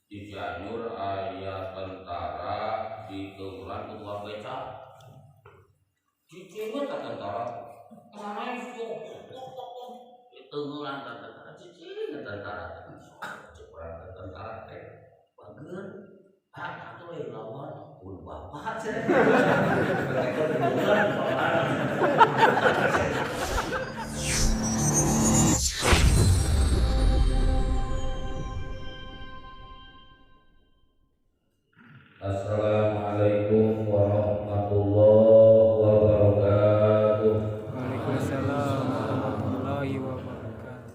di Cianjur aya tentara di kelurahan Kutuang Beca. Cicingnya tak tentara, main sok, itu ngulang tentara, cicingnya tentara, cepat tentara teh, bagus, atau yang lawan, pun bapak sih, Assalamualaikum warahmatullahi wabarakatuh. Waalaikumsalam warahmatullahi wabarakatuh.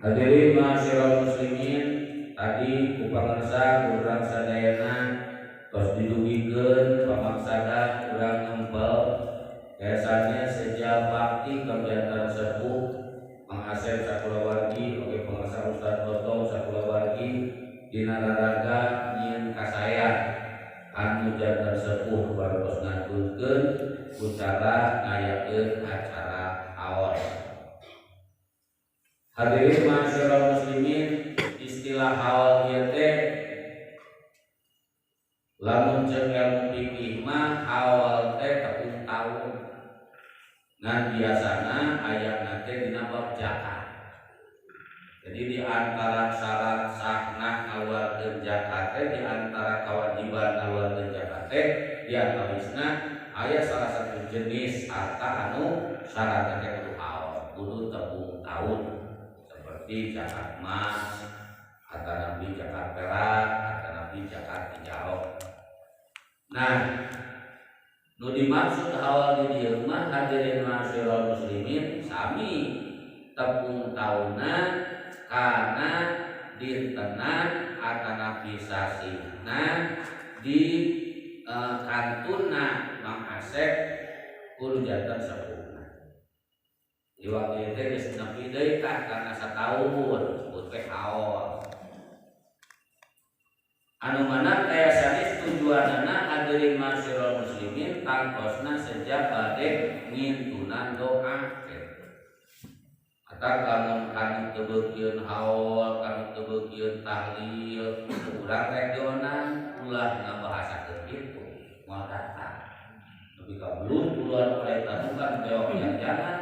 Hadirin ma'asyiral muslimin, tadi kupangarsa urang sadayana tos didugikeun pamaksana urang ngempel biasanya sejak bakti kegiatan sepuh Mang Asep sakulawargi oge pangarsa Ustaz Otong sakulawargi dina raraga nyieun kasayan anu janten sepuh baros ngatulkeun ucara ngayakeun acara aos. Hadirin ma'asyiral muslimin, istilah haul ieu teh lamun ceuk ilmu fikih mah haul teh tepung taun. Ngan biasana ayatna teh dina bab zakat. Jadi di antara syarat sahna ngaluarkeun zakat teh, di antara kewajiban ngaluarkeun zakat teh diantawisna aya salah satu jenis harta anu syaratna teh kudu haul, kudu tepung taun. Seperti zakat emas, harta nabi zakat perak, harta nabi zakat hijau. Nah, nu dimaksud haul di dieu mah hadirin ma'asyiral muslimin sami tepung taunna kana dintenan atanapi sasihna di kantuna Mang Asep kudu janten sepuhna. Di waktu itu geus nepi deui tah kana sataun disebut teh haul. Anu mana kaya sanes tujuanana hadirin ma'asyiral muslimin tangtosna sejak bade ngintunan doa. Atau kamu teu beukieun haul, kanu teu beukieun tahlil, urang regional ulah ngabahasakeun kitu, moal datang. Tapi ka belum puluhan mulai tanukan jawab yang jangan.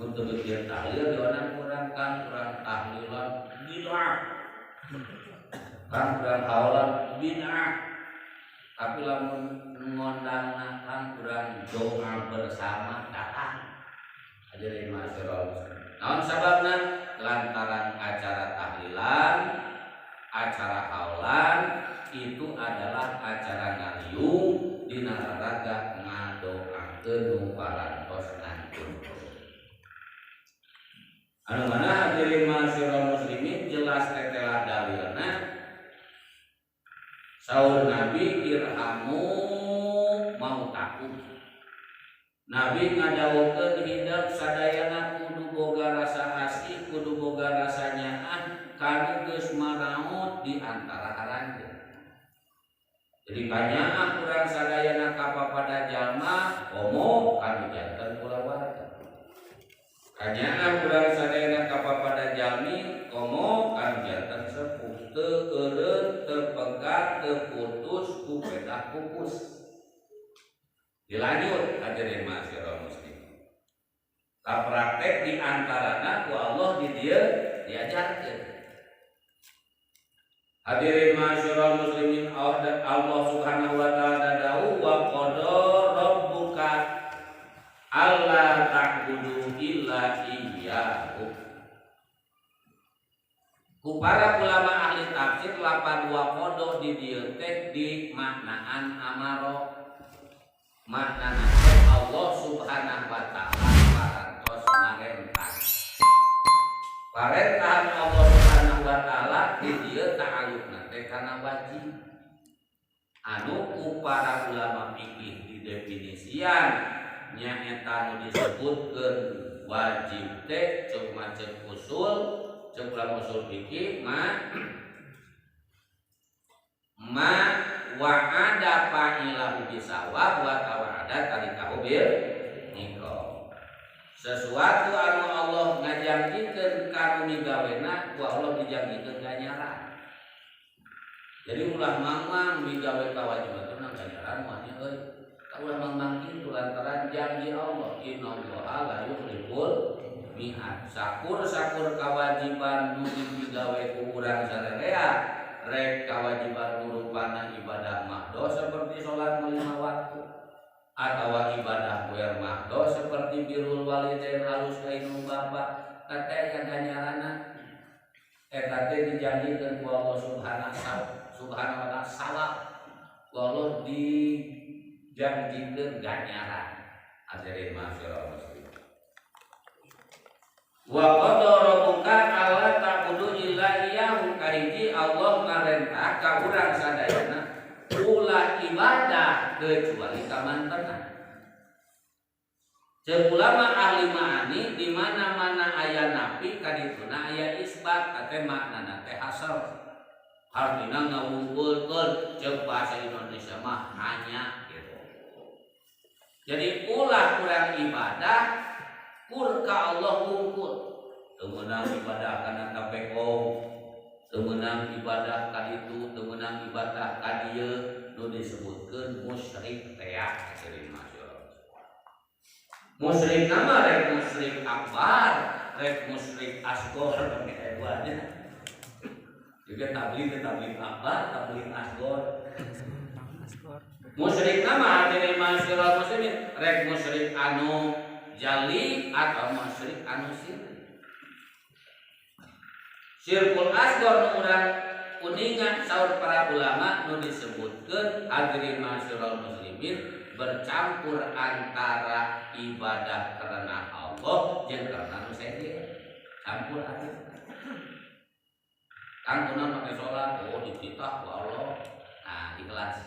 Mun teu beukieun tahlil dionan urang kan urang tahlilan bid'ah. Kan urang haulan bid'ah. Tapi lamun ngondangna kan urang doa bersama datang. Hadirin ma'asyiral muslimin. Naon sababna? Lantaran acara tahlilan, acara haulan itu adalah acara ngaliung dina raraga ngadoakeun nu parantos ngantun. Anu mana hadirin ma'asyiral muslimin jelas tetelah dalilna saur Nabi irhamu mautakum. Nabi ngadawukeun hidup sadayana kudu boga rasa asih, kudu boga rasa nyaah kanu geus maraot di antara haranjeun. Jadi kanyaah urang sadayana kapapada jalma komo kanu janten kulawarga. Kanyaah urang sadayana kapapada jalmi komo kanu janten sepuh, teu eureun, teu pegat, teu putus ku pedah pupus. Dilanjut hadirin ma'asyiral muslimin. La praktek di antarana ku Allah di dieu diajarkeun. Hadirin ma'asyiral muslimin, Allah Subhanahu wa taala dawuh wa qada rabbuka alla ta'budu illa iyyahu. Ku para ulama ahli tafsir lapan wa qada di dieu teh di maknaan amaro. Maknana Allah Subhanahu wa taala parantos marentah. Parentahan Allah Subhanahu wa taala di dieu ta'alluqna teh kana wajib. Anu ku para ulama fikih didefinisian nyaeta nu disebutkeun wajib teh ceuk macet usul, ceuk usul fikih wa'ada fa'ilahu bisawab wa tawa'ada tarikahu bil iqam. Sesuatu anu Allah ngajangikeun kanu migawena ku Allah dijangikeun ganjaran. Jadi ulah mangmang digawe kawajiban itu nang ganjaran muanya euy. Ulah mangmang kitu lantaran janji Allah, innallaha la yukhliful mi'ad. Sakur-sakur kawajiban nu digawe ku urang sadaya rek kawajiban rupana ibadah mahdo seperti sholat 5 waktu atau ibadah kuer mahdo seperti birrul walidain halus ka indung bapa kata ganjaranna eta teh dijanjikeun ku Allah subhanahu wa ta'ala walau dijanjikeun ganjaran. Hadirin masyaallah muslim. Wa qad rabbuka alla ta'budu illa iyyahu kahiji Allah ngarentah ka urang sadayana ulah ibadah kecuali ka mantenna. Ceuk ulama ahli ma'ani di mana-mana aya nafi kadituna aya isbat ate maknana teh hasar. Artina ngawungkulkeun ceuk bahasa Indonesia mah hanya gitu. Jadi ulah kurang ibadah kur ka Allah wungkul. Teu meunang ibadah kana KPO, teu meunang ibadah ka ditu, teu meunang ibadah ka dieu nu disebutkeun musyrik teh aseureun masyaallah. Musyrik nama rek musyrik akbar, rek musyrik asghar pake duanya. Juga tabligh akbar, tabligh asghar. Musyrik nama hadirin masyaallah muslimin, rek musyrik anu jali atau musyrik anu sirri. Syirkul asghar nu urang kuningan saur para ulama nu disebutkeun hadirin masyaallah muslimin bercampur antara ibadah karena Allah jeung karena nu sendiri. Campur aduk. Kan kunaon make salat dititah ku Allah. Nah, ikhlas.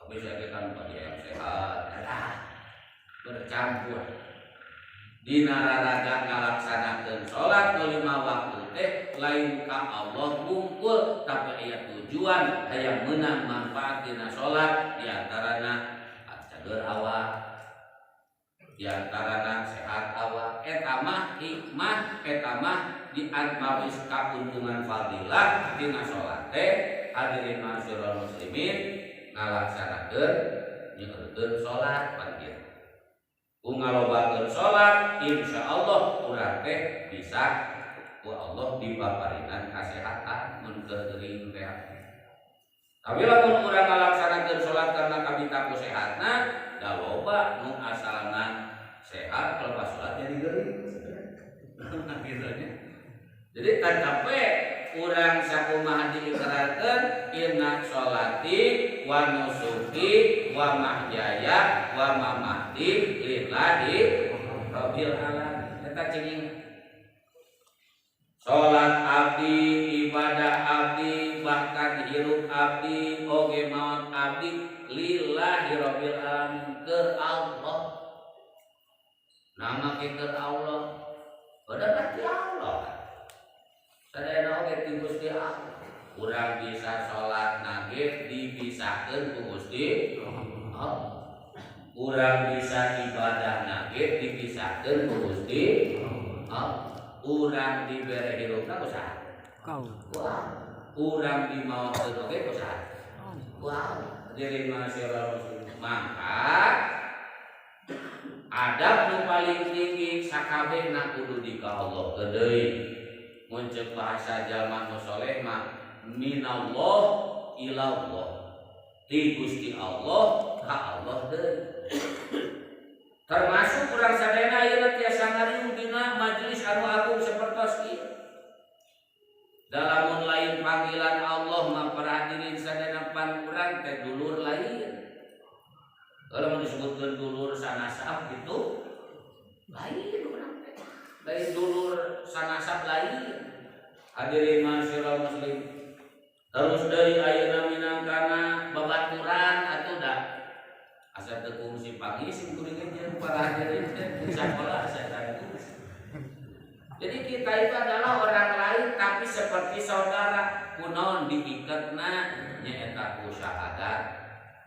Tapi saya kan pada yang sehat, bercampur. Dina raraga ngalaksanakeun salat 5 waktu teh lain ka Allah wungkul tapi aya tujuan hayang meunang manfaat dina salat di antarana cager awak, di antarana sehat awak. Eta mah hikmah, eta mah di antawis kauntungan fadilah dina salat teh hadirin masyaallah muslimin ngalaksanakeun nyeurkeun salat panggilan. Ku ngalobakeun salat insyaallah urang teh bisa ku Allah dibaparinan kasehatan mun teu geuring teh. Tapi lamun urang ngalaksanakeun salat karena kabita sehatna da loba nu asalna sehat kalau pas salat jadi geuring. Akhirnya. Jadi kan capek urang sakumaha diikrarkeun inna sholati wa nusuki wa mahyaya wa mamati lillahi rabbil alamin. Eta cinging salat abdi, ibadah abdi, bahkan hirup abdi, oge maot abdi lillahi rabbil alamin ke Allah. Nama ke Allah. Padahal di Allah. Sadayana oge ti Gusti Allah. Urang bisa salat nage dipisahkeun ku Gusti Allah. Urang bisa ibadah nage dipisahkeun ku Gusti Allah. Urang dibere hirupna ku saha? Kau. Urang dimaotkeun oge ku saha? Wah, jadi masyaallah muslim. Maka adab nu paling tinggi sakabehna kudu di ka Allah deui. Mun ceuk bahasa jalma nu saleh mah minallah ilallah. Ti Gusti Allah ka Allah deui. Termasuk urang sadayana ayeuna tiasa ngariung dina majelis anu agung sapertos ieu. Dalam lain panggilan Allah mah para hadirin sadayana pan urang teh dulur lain. Kalau mau disebutkeun dulur sanasab itu lain urang teh. Lain dulur sanasab lain. Hadirin masyaallah muslim. Terus dari ayeuna minangkana babaturan atuh da asa teu kungsi pangisi kuring jeung para hadirin teh sakola asa kanggus. Jadi kita itu adalah orang lain tapi seperti saudara. Kunaon diiketna nyaeta ku syahadat,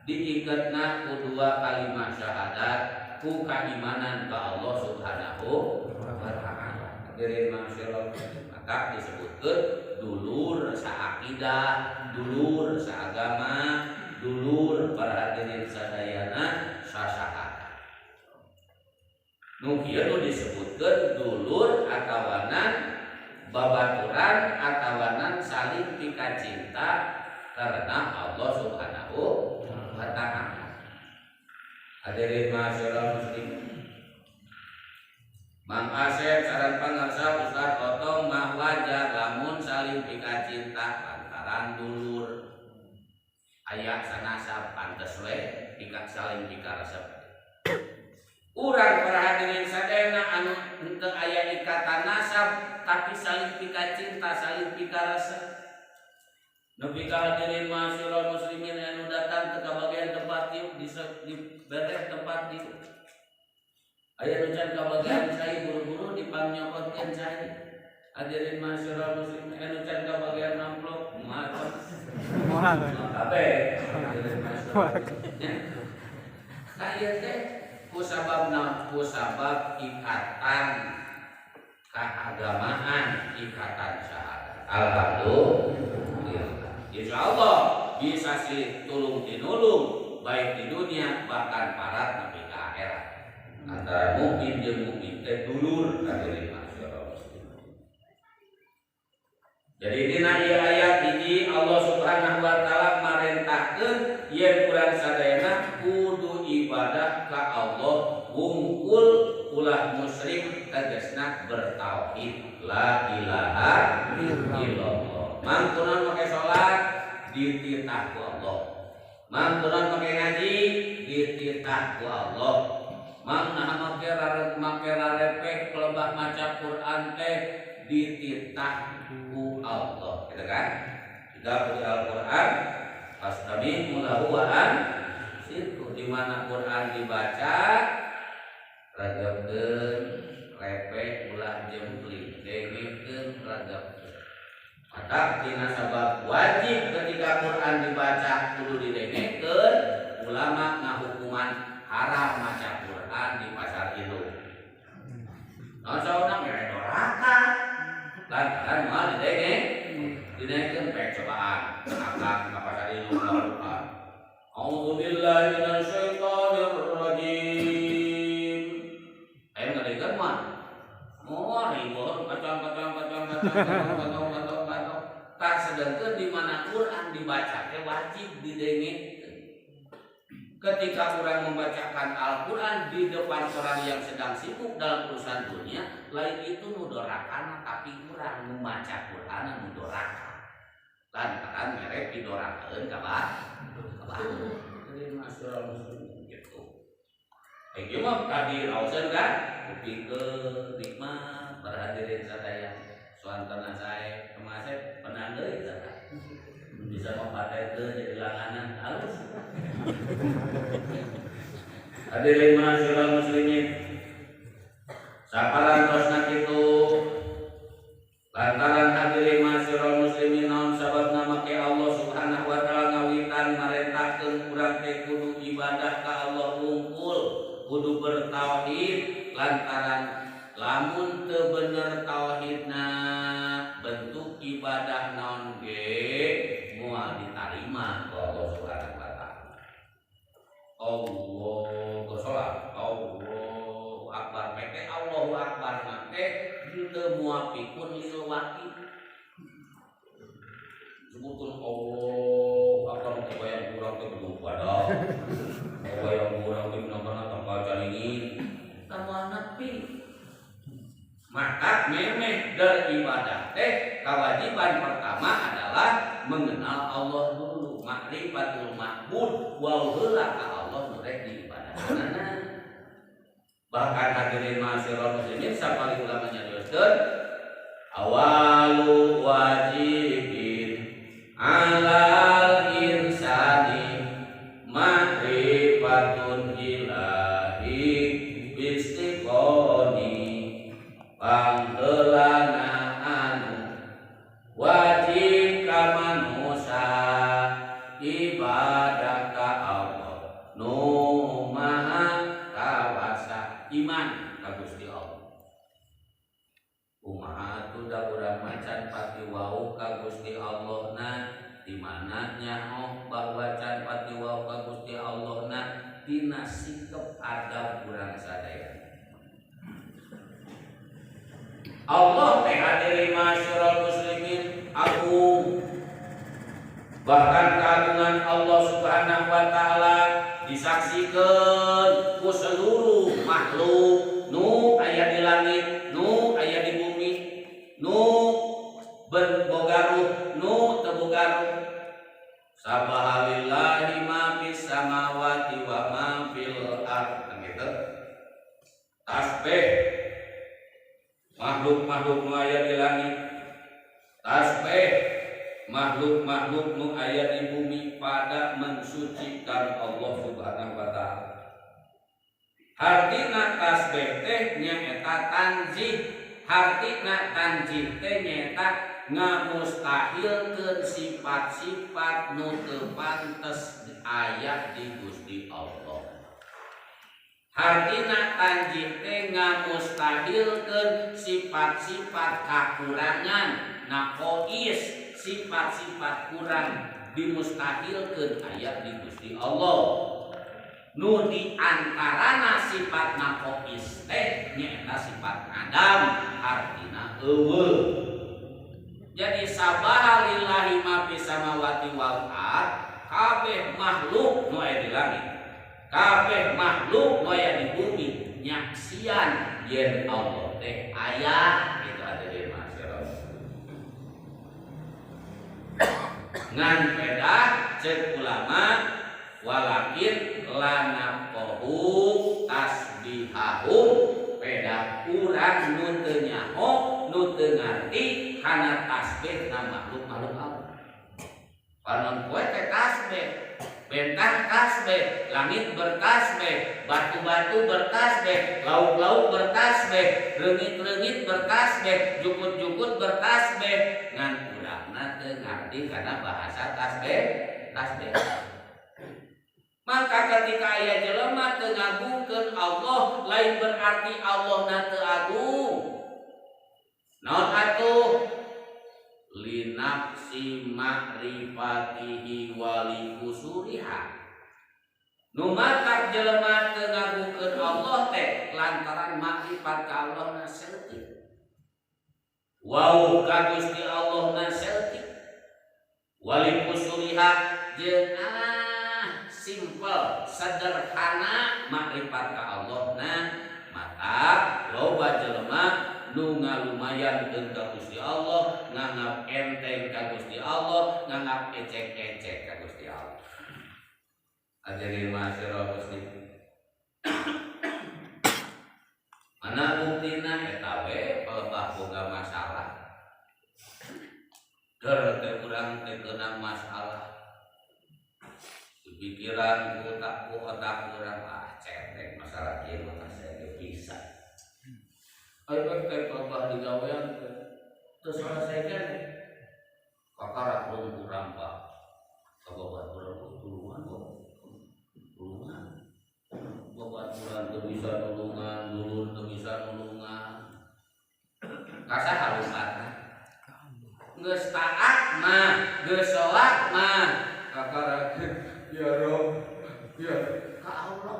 diiketna ku 2 kalimat syahadat, ku keimanan ka Allah Subhanahu wa taala. Hadirin masyaallah, maka disebutkeun dulur saaki saakidah, dulur saagama, dulur para hadirin sadayana sasahata. Nu kieu nu disebutkeun dulur atawanan babaturan atawanan saling pikacinta karena Allah Subhanahu wa ta'ala. Hadirin masyaallah muslimin. Mang Asep saran pangarsa Ustaz Otong mah wajar lamun saling pikacinta lantaran dulur aya sanasab pantes we pika saling pikaresep. Urang para hadirin sadayana anu henteu aya ikatan nasab tapi saling pikacinta saling pikaresep. Nepi ka hadirin masyaallah muslimin anu datang teu kabagian tempat ieu di beres tempat ieu. Aya nu can kabagian cai buru-buru dipannyokotkeun cai. Hadirin masyaallah muslimin anu can kabagian amplop moal. Moal. Kabeh. Kaya teh kusabab ikatan keagamaan, ikatan syahadat. Alhamdulillah. Insyaallah bisa silih tulung tinulung baik di dunia bahkan parat nepi ka akhirat. Antara mukmin jeung mukmin teh dulur hadirin masyaallah. Jadi dina ieu ayat hiji Allah Subhanahu wa taala marentahkeun yen urang sadayana kudu ibadah ka Allah wungkul ulah musyrik tegasna bertauhid la ilaha illallah. Mangkunan make salat dititah ku Allah. Mangkunan make ngaji dititah ku Allah. Mang nah make rarepek kelebah maca Quran teh dititah ku Allah, gitu kan? Kita baca Al-Qur'an fastami'u lahu wa ansitu, di mana Quran dibaca ragapkeun repek ulah jempling dengkeun ragapkeun. Maka tina sabab wajib ketika Quran dibaca kudu didengkeun, ulama ngahukuman haram maca Quran di pasar induk. Nah, saudara mere doraka. Lantaran moal didengkeun pek cobaan akhlak ka pasar induk Al-Qur'an. A'udzu billahi minasyaitonir rajim. Ayo ngadengkeun moal. Moal ribut kacang. Tak sedengkeun di mana Quran dibaca teh wajib didengkeun. Ketika orang membacakan Al-Quran di depan orang yang sedang sibuk dalam urusan dunia, lain itu nudorakana, tapi orang membaca Quran nudoraka. Lantaran merek didorakeun kabar. Jadi masyaallah muslim gitu. Iki mah tadi rausan kan, kupikeun nikmat para hadirin sadaya. Suantana sae kemasep penang deui tah. Bisa mempatekeun jadi langanan halus. Hadirin masyaallah muslimin, saparantosna kitu lantaran hadirin masyaallah muslimin naon sababna make Allah Subhanahu wa taala ngawitan marentahkeun urang teh kudu ibadah ka Allah wungkul, kudu bertauhid lantaran lamun teu bener tauhidna bentuk ibadah naon ge moal ditarima ku Allah Subhanahu wa taala. Allahu sholat, Allahu akbar, meke Allahu akbar mate teu muafiqun lil waqi. Sebutun Allahu akbar teh bayang urang teh belum pada. Bayang urang teh benar-benar tanpa caringin. Tamuan nepi. Maka memeh dari ibadah teh kewajiban pertama adalah mengenal Allah dulu, makrifatul ma'bud wa heula ka Allah nurek di ibadahna. Bahkan hadirin masyaallah muslimin sapali ulama nyarioskeun awalu wajibin alal insani makrifatun ilahi istiqoni pangheulana anu wajib ka manusia ibadah ka Allah nu maha kawasa iman ka Gusti Allah. Kumaha atuh da urang macan pati wau ka mana nyaho bahwa can patiwa ka Gusti Allahna dina sikep adab urang sadaya. Allah teh hadiri masyarul muslimin agung. Bahkan keagungan Allah Subhanahu wa taala disaksikan ku seluruh makhluk nu aya di langit, nu aya di bumi, nu berbogaruh, nu teu bogaruh. Sabahalillahi ma fis samawati wa ma fil ardh. Gitu. Tasbih makhluk-makhluk nu aya di langit, tasbih makhluk-makhluk nu aya di bumi pada mensucikan Allah Subhanahu wa taala. Hartina tasbih teh nyaeta tanzih, hartina tanzih teh nyaeta ngamustahilkeun sifat-sifat nu teu pantes aya di Gusti Allah. Hartina tanzih teh ngamustahilkeun sifat-sifat kakurangan, naqais, sifat-sifat kurang dimustahilkeun aya di Gusti Allah. Nu di antarana sifat naqais teh nyaeta sifat adam, artina eueuh. Jadi sabaha lillahi ma fis samawati wal ardh, kabeh makhluk nu aya di langit, kabeh makhluk nu aya di bumi nyaksian yen Allah teh aya. Itu ada di masyarakat. Ngan pedah cek ulama walakin lanaqahu tasbihahum, pedah urang nu teu nyaho nu teu ngarti kana tasbih na makhluk-makhluk Allah. Panon poe teh tasbih, bentang tasbih, langit bertasbih, batu-batu bertasbih, laut-laut bertasbih, reungit-reungit bertasbih, jukut-jukut bertasbih. Ngan urangna teu ngarti kana bahasa tasbih. Maka ketika aya jelema teu ngagungkeun Allah, lain berarti Allah na teu agung. Naon atuh? Linafsi ma'rifatihi wali kusuriha. Nu matak jelema teu ngagungkeun Allah teh lantaran makrifat ka Allah na seutik. Wau ka Gusti Allah na seutik. Wali kusuriha jeung simpel, sederhana makrifat ka Allah na mata loba jelema nu ngalumayankeun ka Gusti Allah, nganggap enteng ka Gusti Allah, nganggap ecek-ecek ka Gusti Allah. Hadirin masyarakat muslim. Mana buktina eta we pelebah boga masalah. Keur teh urang teh keunang masalah. Pikiran ku otak urang cetek masalah kieu mah saya bisa. Ayo teh babah digawean teu selesaikan. Kakara belum kurang Pak. Kababat urang tulungan kok. Tulungan. Babat urang teu bisa nulungan, dulur teu bisa nulungan. Kasaha lumpatna? Geus taat mah, geus salat mah. Kakara ya Rob, ya ka Allah.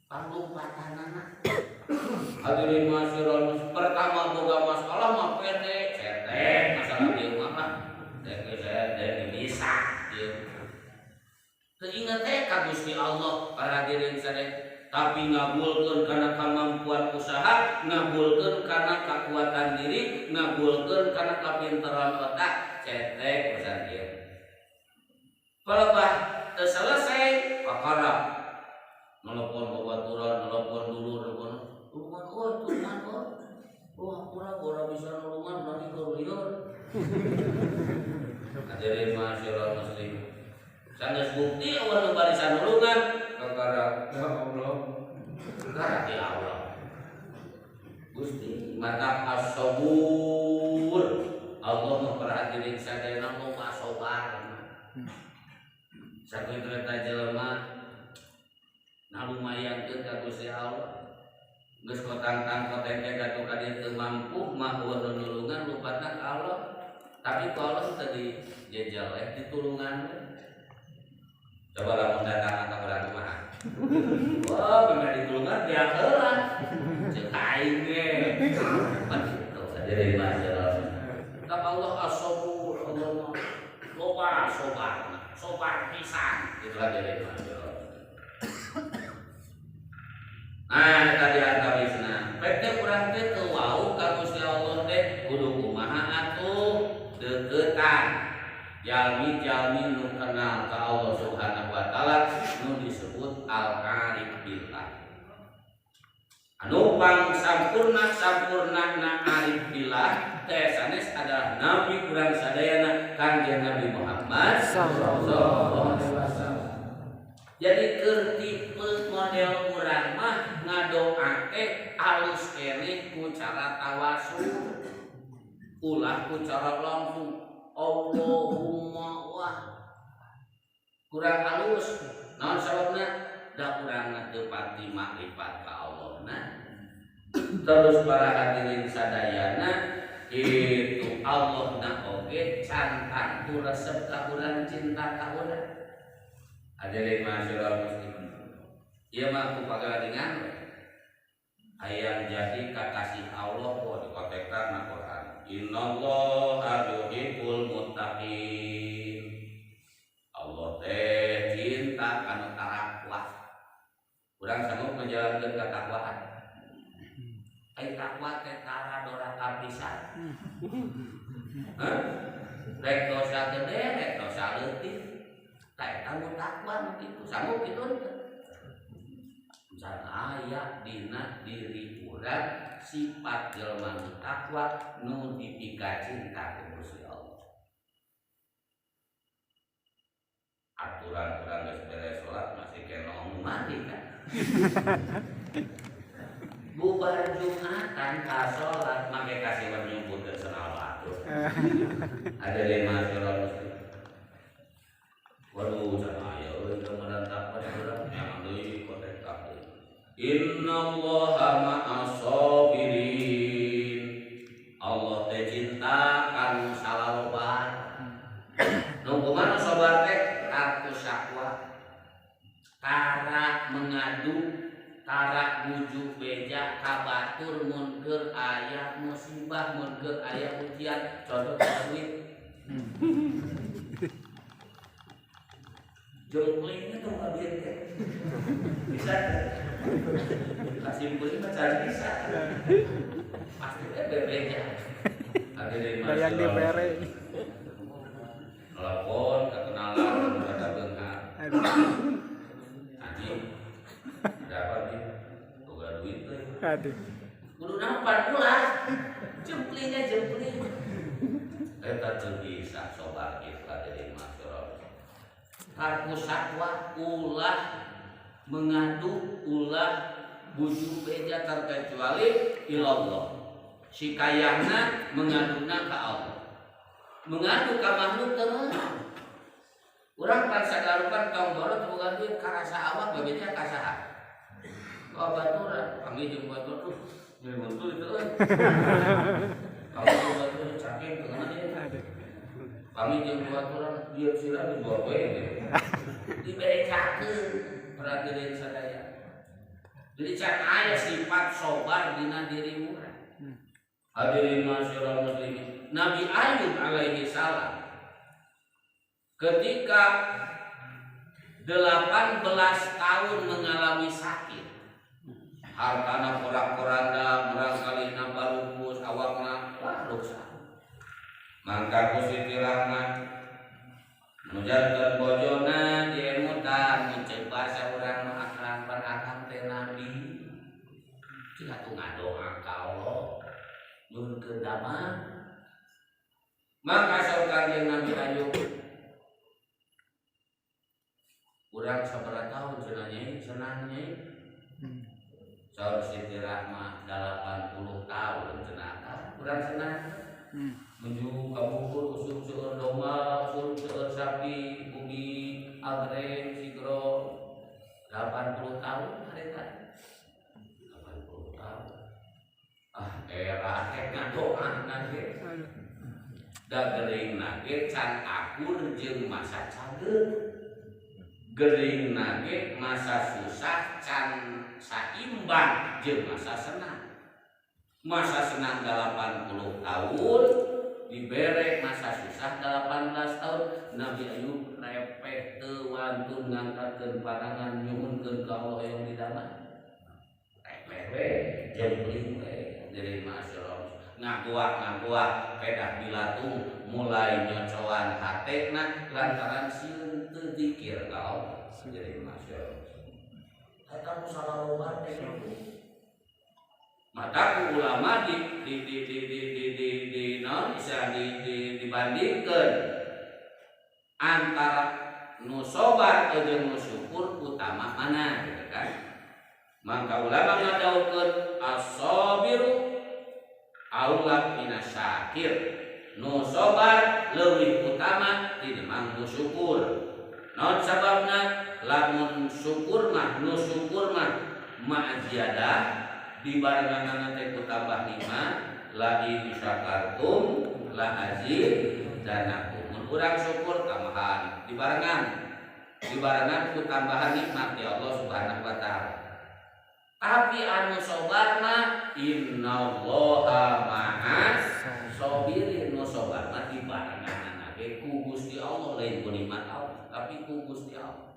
Panglumpatanana. Hadirin masyarakat, pertama boga masalah mah pede, cetek masalah dieu mah teh saya bisa dieu. Teu inget teh ka Gusti Allah para hadirin sadaya, tapi ngabulkeun kana kemampuan usaha, ngabulkeun kana kekuatan diri, ngabulkeun kana kapinteran otak, cetek pesan dieu. Pelebah teu selesai pakara nelpon babaturan, nelpon dulur, nelpon tulungan wah pura bisa nulungan berarti keur lieur. Hadirin masyarakat muslim, sanes bukti eueuh nu barisan nulungan kakara ya Allah. Karati Allah. Gusti mata as-sabur. Allah memperhatikan sadayana loba sabar. Sakitu eta jelema nalumayankeun ka Gusti Allah. Geus kotang-tang koteng teh gatuh ka dieu teu mampu mah eueuh nulungan lupatna ka Allah. Tapi kalau tadi jejeleh ditulungan, coba lamun datang atau orang rumah. Wah, memang ditulungan dia heula. Cek aing ge. Begitu saja dari masalah. Kata Allah as-sabur, Allah sobar pisan. Itulah dari masalah. Nah, tadi antawisna. Pete urang teh teu wau ka Gusti Allah teh kudu kumaha atuh deukeutan. Jalmi-jalmi nu kenal ka Allah Subhanahu wa taala nu disebut al-arif billah. Anu pang sampurna arif billah teh sanes adalah nabi urang sadayana Kanjeng Nabi Muhammad sallallahu alaihi wasallam. Jadi keur tipe model urang mah ngadoake alus keneh ku cara tawasul. Ulah ku cara langsung Allahumma wah kurang halus. Naon sababna? Da urang teu pati makrifat ka Allahna. Terus para hadirin sadayana itu Allahna oge cantan ku resep ka urang cinta ka urang. Hadirin masyaallah muslimin. Ieu mah ku pagalingan hayang jadi kakasih Allah kok dikotekkan na Quran. Innallaha yuhibbul muttaqin. Allah teh cinta kana takwa. Urang sanggup menjalankeun katakwaan. Ai takwa teh tara doraka pisan. Rek dosa gede, rek dosa leutik. Tak tahu takwa kitu, sanggup kitu teh. Misalkan aya dina diri urang sifat jelema nu takwa nu dipika cinta ku Gusti Allah. Aturan urang geus beres salat masih kenong mandi kan. Bubar Jumatan ka salat make kasih nyumputkeun senal batur. Ada lima salat muslim. Waduh cenah aya euy gambaran takwa urang nyaman deui kotek takwa. Innallaha ma'as sabirin. Allah teh cinta kanu salaloban. Nu kumaha sabar teh tarku syakwa. Tara mengadu, tara bujuk beja ka batur mun keur aya musibah, mun keur aya ujian, contoh duit. Jongklingnya tuh nggak bete, bisa kasih beli macam bisa, pasti bebeja. Ada dari mana? Kayak DPR. Telepon kenalan kata benghar. Anjing, ada apa nih? Boga duit tuh. Aduh. Kudu nampan pula, jongklingnya jongkling. Kita tuh bisa sobat kita dari masyarakat. Karku sakwa ulah mengadu ulah bujuk beja terkecuali ilallah. Si kayahna mengaduna ka Allah. Mengadu ka makhluk teu. Urang pan sagarupan tong borot boga duit karasa awak bebeja ka saha? Ka baturan, kami jeung batur tuh. Jadi betul itu euy. Kalau batur caking teu dia. Kami jeung baturan dia sira di bawah we. Diberecakeun perhatian sadaya. Jadi can aya sifat sobar dina diri urang. Hadirin masyarakat muslimin. Nabi Ayub alaihi salam ketika 18 tahun mengalami sakit, hartana porak-poranda, barangkali balupus, awakna rusak. Mangka ku Siti Rahmat mujarkeun bojona diemutan muceuk basa urang mah akang akang teh nabi. Cina tu ngadoa ka Allah nyuhunkeun damang. Maka saur Kanjeng Nabi Ayub urang sabaraha taun cenah nyai senang nyai. Saur Siti Rahmat 80 tahun cenah urang senang. Menuju kabukur usuk seueur domba, usuk seueur sapi, ugi, agreng, sigro 80 tahun harita. 80 tahun. Era tek ngadoa nanti. da gering nage can akur jeung masa cageut gering nage masa susah can saimbang jeung masa senang 80 tahun dibere masa susah 18 tahun Nabi Ayub repeh teu wantun ngangkatkeun pandangan nyuhunkeun ka Allah yang didamel repeh we jempling we dari masyarakat ngakuak pedah bilatung mulai nyocoan hatena lantaran sieun teu zikir ka Allah dari masyarakat eta nu salah loba teh mata ulama dibandingkan antara nu sobar jeung nu syukur utama mana gitu kan maka ulama ngadaukeun as-sabiru aula minasyakir nu sobar leuwih utama tinimbang nu syukur naon sababna lamun syukur mah nu syukur mah ma'ziyadah di barengan teh ku tambah 5 la in syakartum la azidanakum mun urang syukur tambahan di barengan ku tambahan nikmat ya Allah Subhanahu wa taala tapi anu sabar mah innallaha ma'as sabirin nu sabar mah di barengan ge ku Gusti Allah lain ku nikmat Allah tapi ku Gusti Allah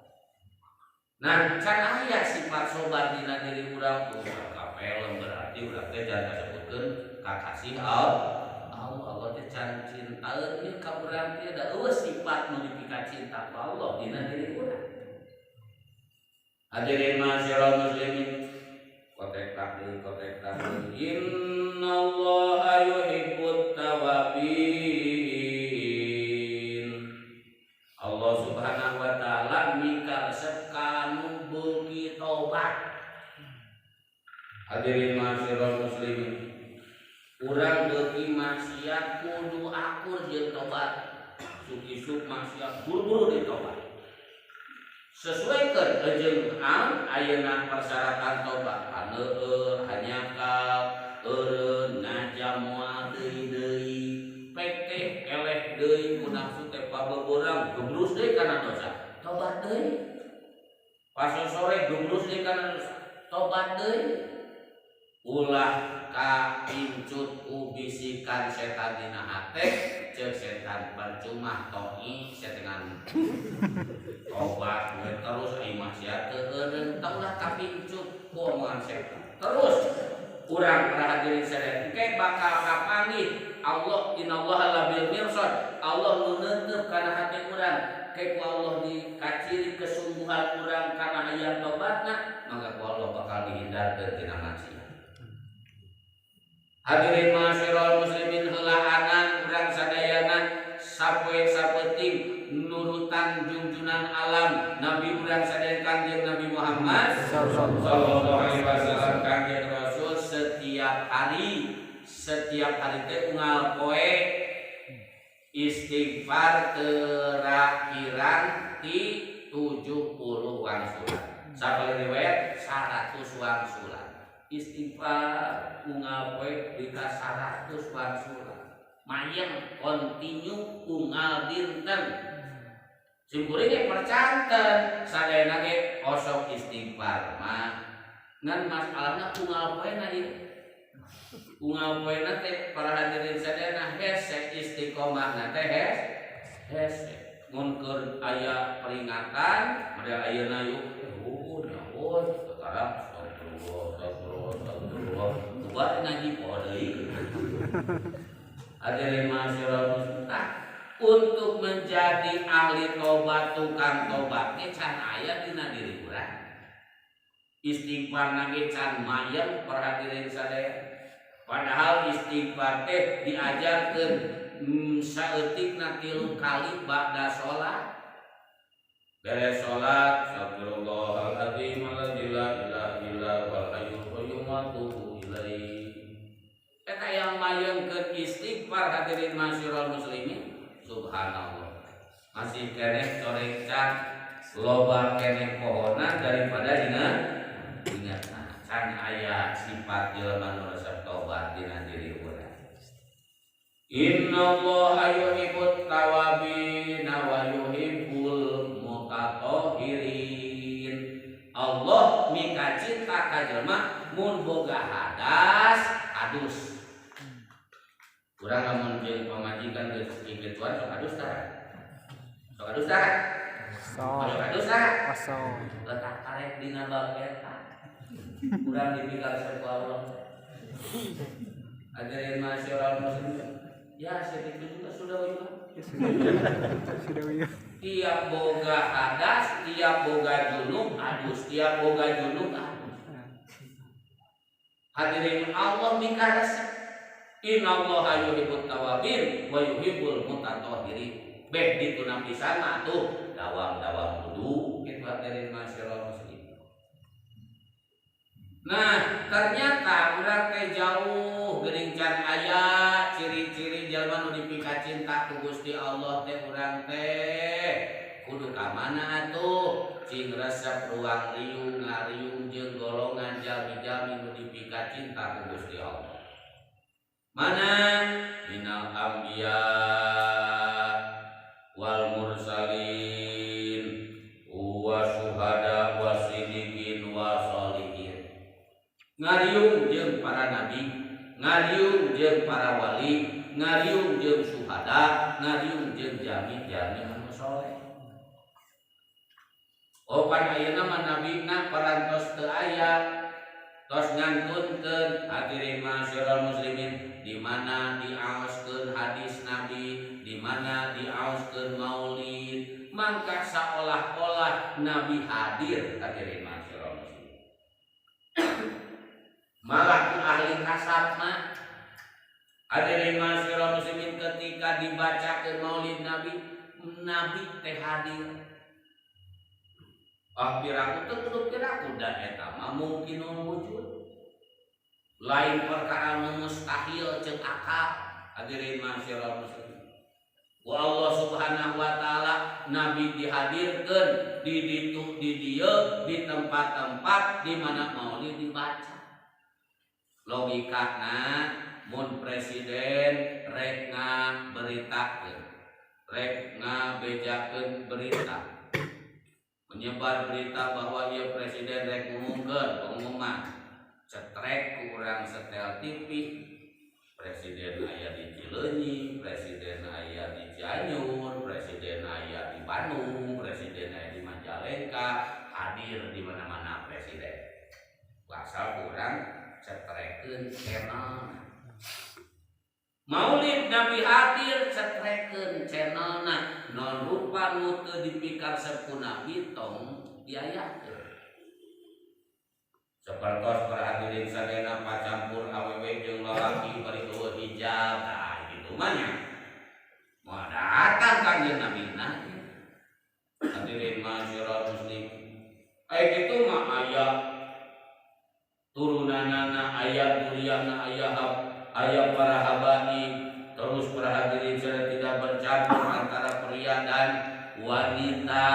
nah can aya sifat sabar dina diri urang tuh film berarti urang teh jangan disebutkeun kakasih Allah teh can cintaeun ieu ka urang teh da eueuh sifat nu dipika cinta ka Allah dina diri urang. Hadirin masyarakat muslimin kotek takbir innallaha yuhibbut tawabin Allah Subhanahu wa taala mika resep kanu beuki tobat. Hadirin masyarakat muslimin urang beuki maksiat kudu akur jeung tobat suk-isuk maksiat buru-buru ditobat sesuaikeun jeung ayeuna persyaratan tobat haneueur hanyakal eureun ngajam moal deui pekeh eleh deui mun nafsu teh pabeurang gebrus deui kana dosa tobat deui pas sore gebrus deui kana dosa tobat deui ulah ka incut ku bisikan setan dina hate ceuk setan percuma to'i setengan tobat terus ai maksiat teu eureun teulah ka pincut ku omongan setan terus urang perhatian sadaya engke bakal kapanggih Allah innallaha labil mirsad Allah nu neuteup kana hati urang ke ku Allah dikaciri kesungguhan urang kana aya tobatna maka ku Allah bakal dihindarkeun tina maksiat. Hadirin masyarakat muslimin heulaanan urang sadayana sapoe sapenting nurutan junjunan alam Nabi urang sadaya Kanjeng Nabi Muhammad sallallahu alaihi wasallam Kanjeng Rasul setiap hari teh unggal poe istighfar terakhiran di 70-an surat. Sabari riwayat 100 wan surat. Istighfar unggal poe di 100 wan surat. Mayang kontinu unggal dinten. Simkuring ge percanten sadayana ge osok istighfar mah. Ngan masalahna unggal poena ieu. Unggal poena teh para hadirin sadayana hese istiqomahna teh hese. Mun keur aya peringatan, mada ayeuna yuk sekarang astagfirullah. Buat ngaji poe deui. Hadirin masyarakat untuk menjadi ahli tobat tukang tobat ge can aya dina diri urang. Istighfar nage can mayang perhatian sadaya. Padahal istighfar teh diajarkeun saeutikna 3 kali ba'da salat. Beres salat astagfirullahaladzim la ilaha illa wal hayyul qayyum wa atubu ilaih. Eta yang mayangkeun istighfar hadirin masyarakat muslimin. Subhanallah. Masih keneh corecan loba keneh pohona daripada ingatna can aya sifat jelema nu resep tobat dina diri urang. Innallaha yuhibbut tawabin wa yuhibbul mutatahhirin. Allah mika cinta ka jelema mun boga hadas adus. Urang lamun jeung pamajikan geus ngikeutuan sok adus tah. Sok adus tah. Sok adus tah. Kosong. Letak karek dina bab eta. Urang dipikar saku Allah. Hadirin masyarakat muslimin. Ya, sedikit juga sudah wiyah. Sudah wiyah. Tiap boga hadas, tiap boga junub adus, tiap boga junub adus. Hadirin Allah mika resep. Innallaha yuhibbut tawabin wa yuhibbul mutatahhirin. Beh dituna pisan mah tuh dawang-dawang wudu kitu hadirin masyarakat muslimin. Nah, ternyata urang teh jauh geuning can aya ciri-ciri jalma nu dipika cinta ku Gusti Allah teh urang teh kudu ka mana atuh cing resep ruang riung ngariung jeung golongan jalmi-jalmi nu dipika cinta ku Gusti Allah. Mana minal anbiya wal mursalin wa syuhada wa siddiqin wa sholihin. Ngariung jeung para nabi, ngariung jeung para wali, ngariung jeung syuhada, ngariung jeung jami-jami anu saleh. Opan ayeuna mah nabina parantos teu aya, tos ngantunkeun hadirin masyarakat muslimin di mana diaoskeun hadis nabi, di mana diaoskeun maulid, mangka saolah-olah nabi hadir hadirin masyarakat muslimin. Malah ku ahli kasab mah hadirin masyarakat muslimin ketika dibacakeun maulid nabi, nabi teh hadir. Piraku teh kudu piraku da eta mah mungkinun wujud. Lain perkara nu mustahil ceuk akal hadirin masyarakat muslimin. Wa Allah Subhanahu wa taala nabi dihadirkeun di ditu di dieu di tempat-tempat di mana maulid dibaca. Logikana mun presiden rek ngaberitakeun, rek ngabejakeun berita, menyebar berita bahwa ieu presiden rek ngumumkeun pengumuman, cetrek ku urang setel TV, presiden aya di Cileunyi, presiden aya di Cianjur, presiden aya di Bandung, presiden aya di Majalengka, hadir di mana-mana presiden. Asal urang cetrekeun channel. Maulid Nabi hadir cetrekeun channelna. Non rupa nu teu dipikar sepu Nabi tong diayakeun. Sapertos para hadirin sadayana pacampur awewe jeung lalaki bari eueuh hijab tah kitu mah nya. Moal datang kanjeun Nabi na. Hadirin masyarakat muslim. Kitu mah aya turunanana, aya duriana, aya para habaib, terus para hadirin sadaya tidak bercampur antara pria dan wanita,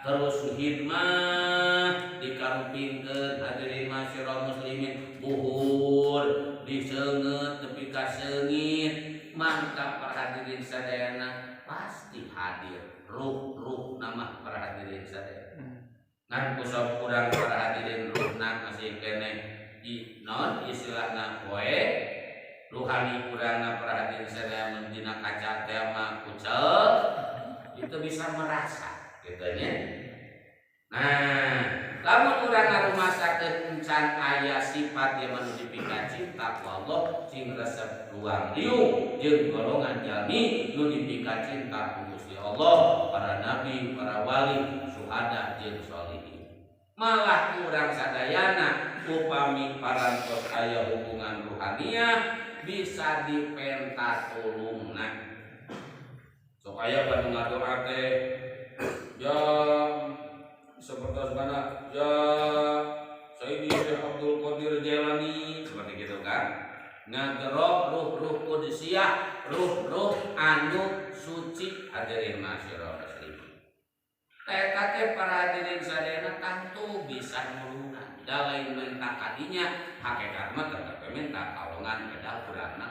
terus khidmah dikarupingkeun hadirin masyarakat muslimin, buhur diseungeut tepi ka seungit, mangka para hadirin sadayana pasti hadir ruh nama para hadirin sadaya. Ngan kusop urang para hadirin ruhna masih kene di non istilahna poe ruhani urangna para hadirin sadaya mun dina kaca teh mah kucel itu bisa merasa kitu nya. Nah, lamun urang ngarumasakeun can aya sifat yang manu dipika cinta ku Allah sing resep ruang riung jeung golongan jalmi nu dipika cinta ku Gusti Allah, para nabi, para wali, syuhada jeung sholihin. Malah urang sadayana upami parantos aya hubungan ruhaniah bisa dipentatulungna. Sok aya banu ngadoa teh ya seperti mana ya Sayyidi Syekh Abdul Qadir Jailani seperti gitu kan. Ngadro ruh-ruh qudusiyah, ruh-ruh anu suci hadirin masyarakat muslimin. Eta teh para hadirin sadayana tentu bisa nulungan. da lain menta kadinya hakikat mah tetep menta kalongan kedah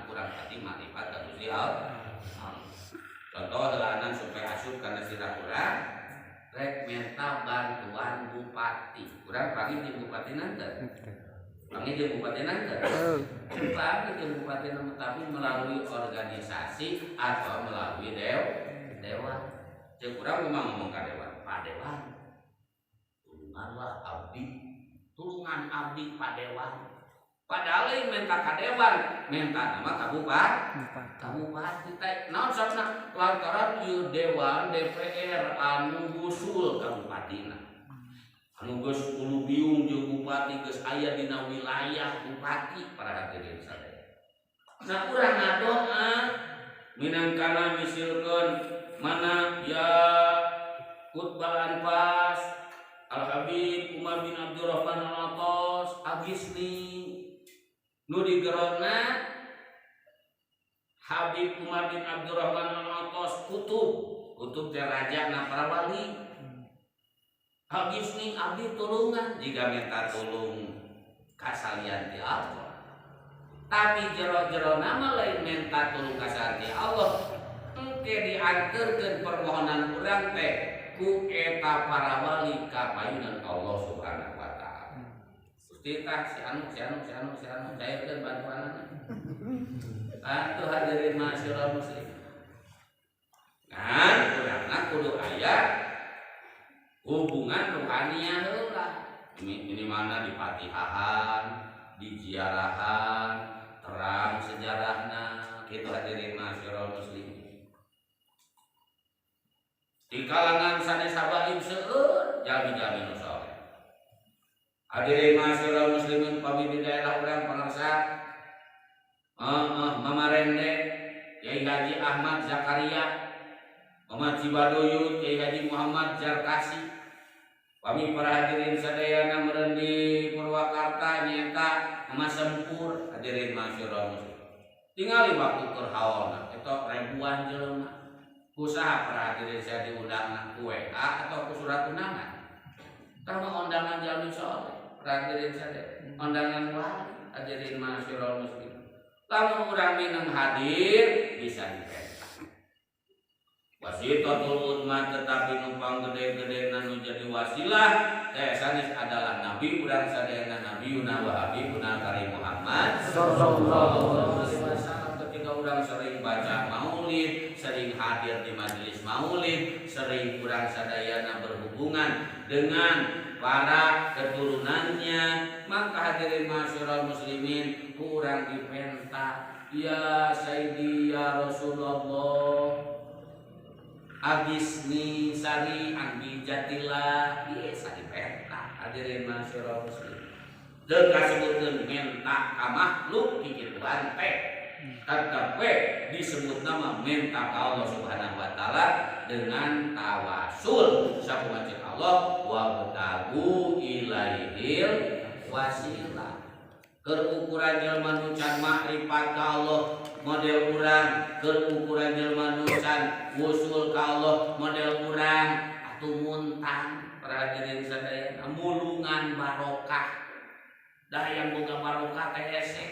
kurang tadi marifat ka Gusti Allah. Contoh helanan supaya asup kana sira urang rek menta bantuan bupati. Urang panggil di bupati nanten. Panggil di bupati nanten. Panggil di bupati nanten tapi melalui organisasi atau melalui dewan. Cek urang memang ngomong ka dewan, Pak Dewan. Tulunganlah abdi. Tulungan abdi Pak Dewan. Padahal yang minta ka dewan, minta nama kabupati teh. Naon sabna lantaran ieu dewan DPR anu ngusul kabupatina. Anu geus ulu biung jeung bupati geus aya dina wilayah bupati para hadirin sadaya. Nah urang ngadoa minangkana misilkeun mana ya khutbah anfas Al Habib Umar bin Abdurrahman Al-Atas Agisni nu digerona Habib Umar bin Abdurrahman Al-Atas kutub teh raja na para wali. Agisni abdi tulungan jika minta tulung kasalian ti Allah. Tapi jero-jero nama lain minta tulung kasalian ti Allah. Engke dianterkeun permohonan urang teh ku eta para wali ka payunan Allah Subhanahu wa taala. Gusti tah si anu cairkeun bantuanana. Atuh hadirin masyaallah muslim. Kan urangna kudu aya hubungan rohaniah heula. Minimalna di Patihahan, di ziarahan, terang sejarahna, kitu hadirin masyaallah muslim. Di kalangan sanes habaib seueur jami-jami nu saleh. Hadirin masyaallah muslimin pami di daerah urang pangarsa Mamarende Kiai Haji Ahmad Zakaria, Muhammad Cibadoyut Kiai Haji Muhammad Jarkasi. Pami para hadirin sadayana meureun di Purwakarta nyaeta Mama Sempur hadirin masyaallah muslimin. Tingali waktu keur haolna eta ribuan jelema. Usaha para hadirin saya diundang ku WA atau ku surat undangan. Tama undangan jami saleh, para hadirin saya undangan wali hadirin masyaallah muslim. Lamun urang minang hadir bisa dipentak. Wasitatul udma tetapi numpang gede-gede nu jadi wasilah teh sanes adalah nabi urang sadayana nabiyuna wa habibuna karim Muhammad sallallahu alaihi wasallam. Ketika urang sering baca maulid, sering hadir di majelis maulid, sering kurang sadayana berhubungan dengan para keturunannya, maka hadirin masyaallah muslimin kurang dipenta ya Sayyidi ya Rasulullah Agisni Sari Anggi Jatilah bisa dipenta hadirin masyaallah muslimin. Deuk kasebutkeun menta ka makhluk kikieuan teh tetep we disebut nama minta ka Allah Subhanahu wa taala dengan tawasul sakumaha Allah wa tagu ilaihil wasilah. Keur ukuran jelema nu can makrifat ka Allah model urang, keur ukuran jelema nu can usul ka Allah model urang atuh muntang para hadirin sadaya mulungan barokah. Da yang boga barokah teh hese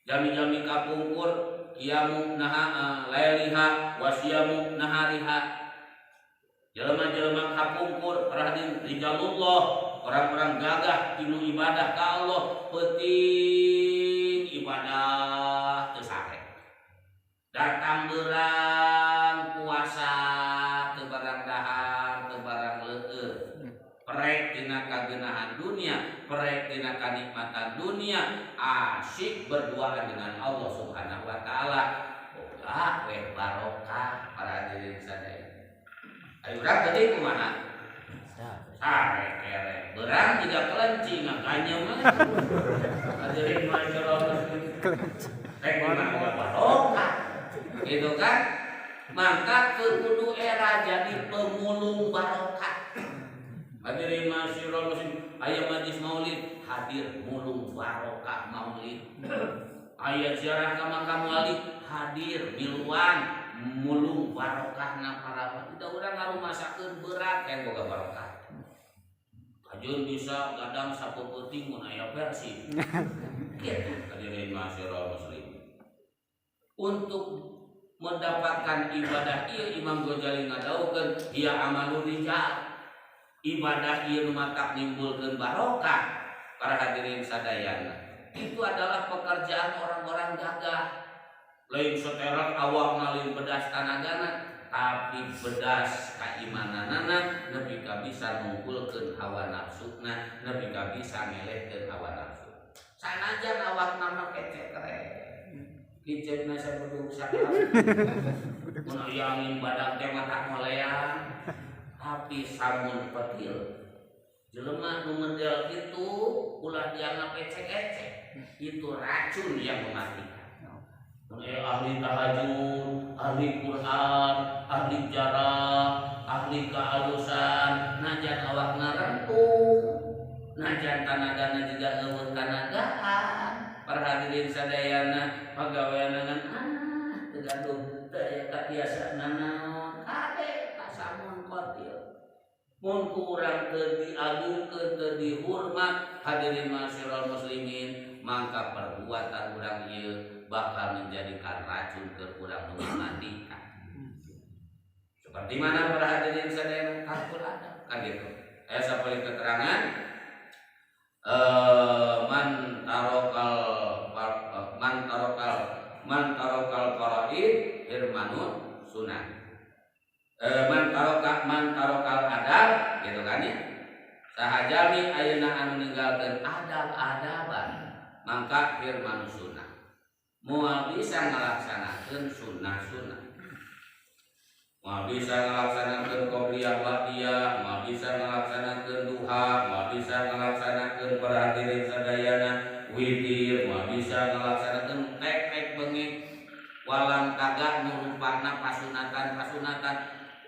jami-jami kapungkur qiyamu naha lailiha wasiyamu nahariha. Jelema-jelema kapungkur para hadirin rijalullah, orang-orang gagah tinu ibadah ka Allah, penting ibadah teu sare. Datang beurang puasa teu barang dahar, teu barang leueur. Perek dina kageunahan dunia, perek dina kanikmatan dunia, asyik berduaan dengan Allah Subhanahu wa taala. Boga we barokah para hadirin sadaya. Ayo urang tadi kumaha? Sare kere. Berang juga kelenci ngaganyem. Hadirin masyaallah kelenci. Kumaha barokah. Gitu kan? Maka kudu era jadi pemulung barokah. Hadirin masyaallah muslim, aya majlis maulid hadir mulung barokah maulid. Aya ziarah ka makam wali hadir miluan mulung barokahna para wali. Da urang ngarumasakeun berat yang boga barokah. Ajun bisa gadang sapu peuting mun aya versi. Gitu hadirin masyarakat muslim. Untuk mendapatkan ibadah ieu Imam Ghazali ngadawukeun ieu amalul rijal. Ibadah ieu mata nimbulkeun barokah para hadirin sadayana. Itu adalah pekerjaan orang-orang gagah. Lain seterek awakna lain bedas tanagana, tapi bedas kaimananana nepi ka bisa nunggulkeun hawa nafsuna, nepi ka bisa ngelehkeun hawa nafsu. Sanajan awakna mah kece kere. Kiceuna sabudung sakal. Mun aya angin badak teh mah tak moleang. Tapi samun petil jelema nu mendel kitu ulah dianggap ecek-ecek. Itu racun yang mematikan. Ahli tahajud, ahli Quran, ahli jarah, ahli kehalusan, najan awakna rentung, najan tanagana juga eueuh kanagaan. Para hadirin sadayana pagawean teu gaduh teu aya katiasa nanaon kade kasamun qatil. Mun ku urang teu diagungkeun teu dihormat hadirin masyarakat muslimin, maka perbuatan urang ieu bakal menjadikan racun ke urang nu mematikan. Seperti mana para hadirin sadayana kalkul adab kan gitu. Aya sapoe keterangan man tarokal faraid hirmanun sunan. Man tarokal adab gitu kan ya. Sahajami ayeuna anu ninggalkeun adab-adaban mangka hirmanun sunnah. Moal bisa ngalaksanakeun sunnah-sunnah. Moal bisa ngalaksanakeun qobliyah ba'diyah, moal bisa ngalaksanakeun duha, moal bisa ngalaksanakeun para hadirin sadayana witir, moal bisa ngalaksanakeun tek-tek bengek walang tagak nu rupana pasunatan-pasunatan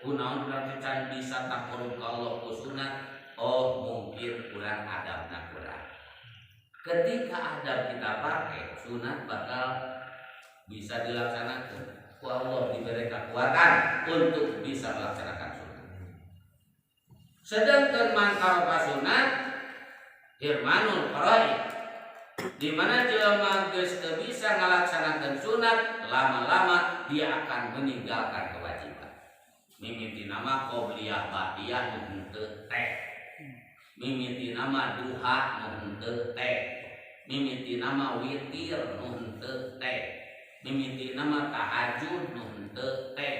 kunaon urang can bisa takorup ka Allah ku sunat. Oh mungkin kurang adabna kurang. Ketika adab kita pakai, sunat bakal bisa dilaksanakan. Ku Allah diberi kekuatan untuk bisa melaksanakan sunat. Sedangkan man taraka sunat hirmanul faraid, di mana jelema geus teu bisa ngalaksanakeun sunat, lama-lama dia akan meninggalkan kewajiban. Mimiti nama qobliyah ba'diyah nu henteu teh. Mimiti nama duha nu henteu teh. Mimiti nama witir nu henteu teh. Mimiti nama tahajud nu henteu teh.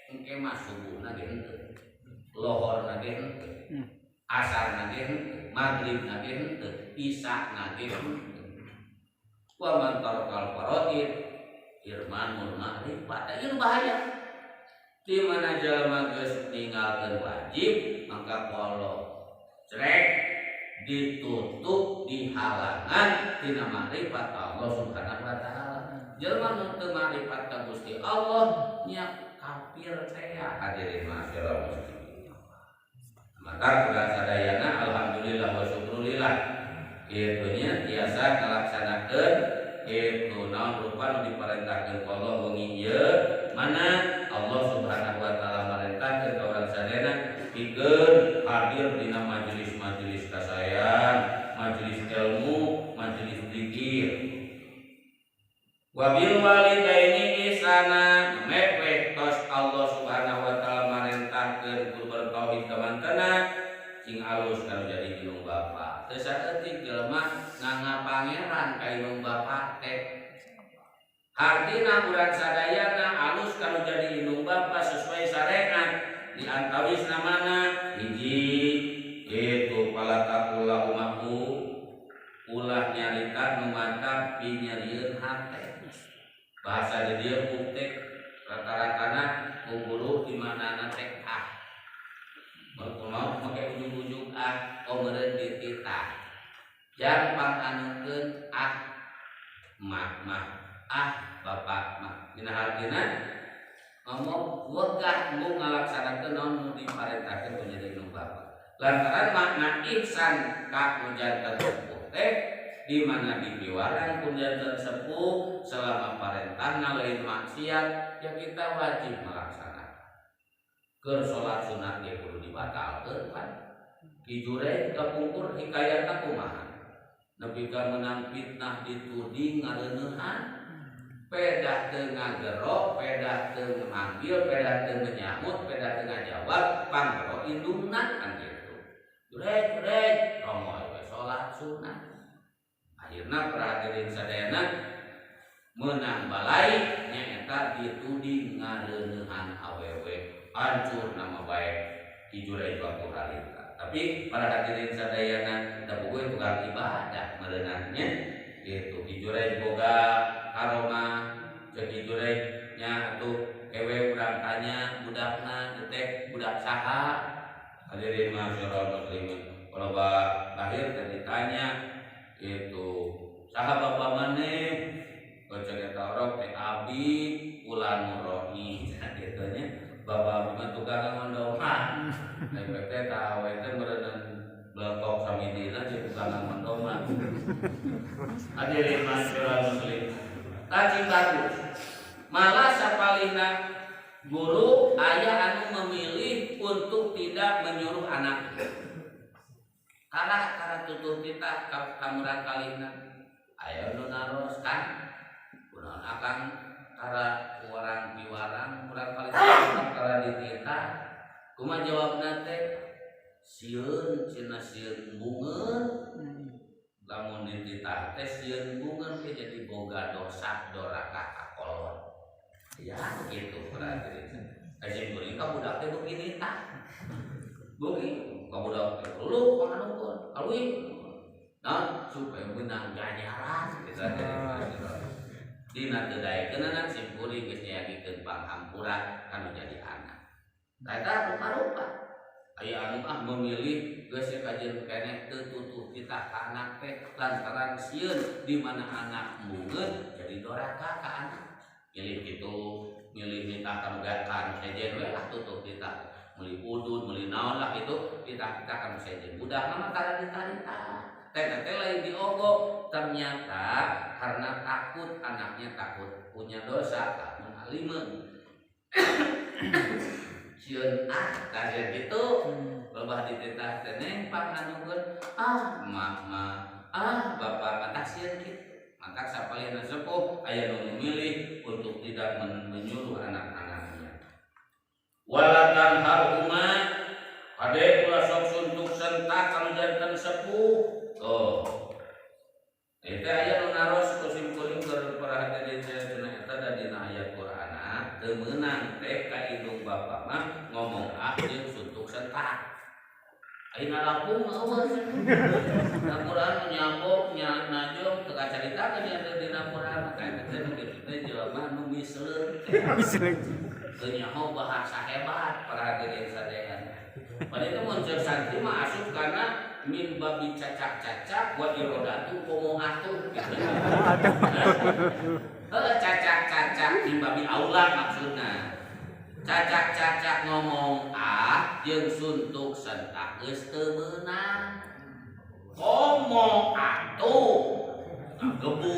Engke mah subuhna ge henteu. Lohorna ge henteu. Asarna ge henteu. Maghribna ge henteu. Isana ge henteu. Wa man tarakal faraid hirmanul ma'rifat. Ieu bahaya. Di mana jalma geus ninggalkeun wajib maka Allah cerek ditutup dihalangan tina makrifat Allah Subhanahu wa taala. Jelma nu teu makrifat ka Gusti Allah nya kafir teh hadirin masyaallah muslimin. Maka kula sadayana alhamdulillah wa syukrulillah kitu nya tiasa ngalaksanakeun kitu naon rupa nu diparentahkeun Allah wengi ieu mana Allah Subhanahu wa taala marentahkeun ka urang sadayana pikeun hadir dina majelis-majelis kasayan, majelis ilmu, majelis zikir. Wa bil walidaini ihsana, mepeh tos Allah Subhanahu wa taala marentahkeun kudu bertauhid ka mantena sing alus kanu jadi indung bapa. Teu saeutik jelema nganga pangeran ka indung bapa teh. Artina urang sadayana alus kanu jadi indung bapa sesuai syariat di antawis namana hiji itu palatakula umaku ulah nyarita nu mantap pinyerieun hate. Bahasa di dieu buktek rata-ratana guru di manana teh berkumaha make ujung-ujung meureun dititah. Jang panganukeun mah bapak mah dina hartina ngomong wegah mu ngalaksanakeun naon nu diparentahkeun ku jadi indung bapa. Lantaran makna ihsan ka janten sepuh teh di mana dipiwaran ku janten sepuh selama parentahna lain maksiat ya kita wajib melaksanakan. Keur salat sunat ge kudu dibatalkeun kan. Kijure kapungkur hikayatna kumaha nepi ka menang fitnah dituding ngareuneuhan pedah teu ngagerok, pedah teu manggil, pedah teu nyamut, pedah teu ngajawab, panggero indungna kan gitu. Jureg rongoy we salat sunat. Akhirna para hadirin sadayana menang balai nyaeta dituding ngareuneuhan awewe, hancur nama baik Ki Jureg waktu harita. Tapi para hadirin sadayana da boga tukang ibadah meureunannya gitu. Ki Jureg boga karoma jadi jureknya tuh ewe urang tanya budakna detek budak saha hadirin masyarakat muslimin kalau lahir dan ditanya itu saha bapak maneh kocek eta orok teh abi ulan muroi gitu nya bapak abi tukang ngondoman efek teh tawe teh meureun blekok samidina jeung tukang ngondoman hadirin masyarakat muslimin Tajing bagus. Malah sapalina guru ayah anu memilih untuk tidak menyuruh anak. Karena tutur kita kamuran kalina aya nu naros kan. Kunaon akang kara warang biwarang urang kalina kara ditita. Kumaha jawabna teh? Sieun cenah sieun bungeun. Lamun dititah teh sieun bungeun teh jadi boga dosa doraka kakolot. Ya gitu berarti. Aja beuring ka budak teh begini tah. Beuring ka budak teh lu panganukeun, alwi. Nah, supaya menang ganjaran kita teh. Dina teu daekeun anak simpuri geus nyayagikeun panghampura kanu jadi anak. Eta rupa-rupa aya anu memilih geus kajian keneh teu tutuh kita ka anak teh lantaran sieun di mana anak mungeun jadi doraka ka anak. Milih kitu, milih minta kanugakan sejen we lah tutuh kita. Meuli udun, meuli naon lah kitu kita kan sejen. Budak mah tara ditarita. Teh lain diogo ternyata karena takut anaknya takut punya dosa kamun alimeun. Sieun kajian gitu babah dititah teh neng panganukeun mah bapak mata sieun kitu. Maka sapalina sepuh aya nu memilih untuk tidak menyuruh anak-anaknya. Walatan haruma ade kula sok suntuk sentak kanu janten sepuh. Tuh. Eta aya nu naros kusim-kusim keur perhatian cenah eta da dina ayat Qur'an teu meunang teh ka indung bapa mah ngomong jeung suntuk sentak. Ayeuna lapung eueuh. Al-Qur'an nyambok najong teu kacarita ka dina Qur'an ka teh nu kitu teh jelema nu misleung. Teu nyaho bahasa hebat para hadirin sadayana. Padahal muncul santri mah asup kana min babi cacak-cacak wa irodatu pomohatu. Cacak-cacak di babi aula maksudna. Cacak-cacak ngomong jeung suntuk sentak geus teu meunang. Komo atuh gebu.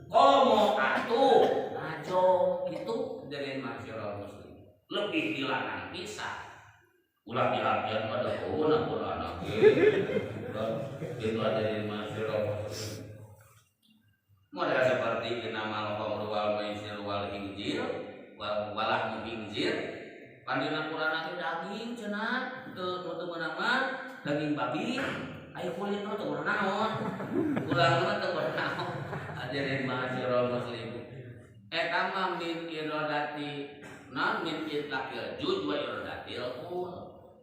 Komo atuh najong gitu dari masyarakat muslim. Lebih dilarang pisan. Ulah dihakian pada kawan anak itu ada di masyarakat. Model seperti nama al-khamr wal maisir wal hinjir walah muhinjir. Pandina Qur'an daging cenah teu meunang daging babi aya kulit teu meunang naon. Ulang teu meunang naon. Hadirin masyarakat muslim. Eta mah min iradati min itlaqil juj wa iradatil qul.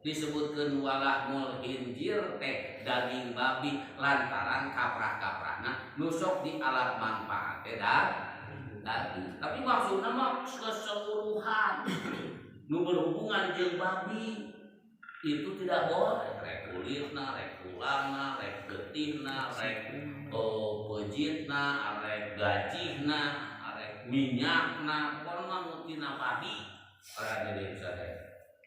Disebutkeun walahmul hinjir teh daging babi lantaran kaprah-kaprahna nusok di alat manfaat teh daging. Tapi maksudna mah keseluruhan nu berhubungan jeung babi itu tidak boleh. Rek kulitna, rek tulangna, rek getihna, rek pejitna, rek gajihna, rek minyakna, pokona nu tina babi. Para diri sadaya.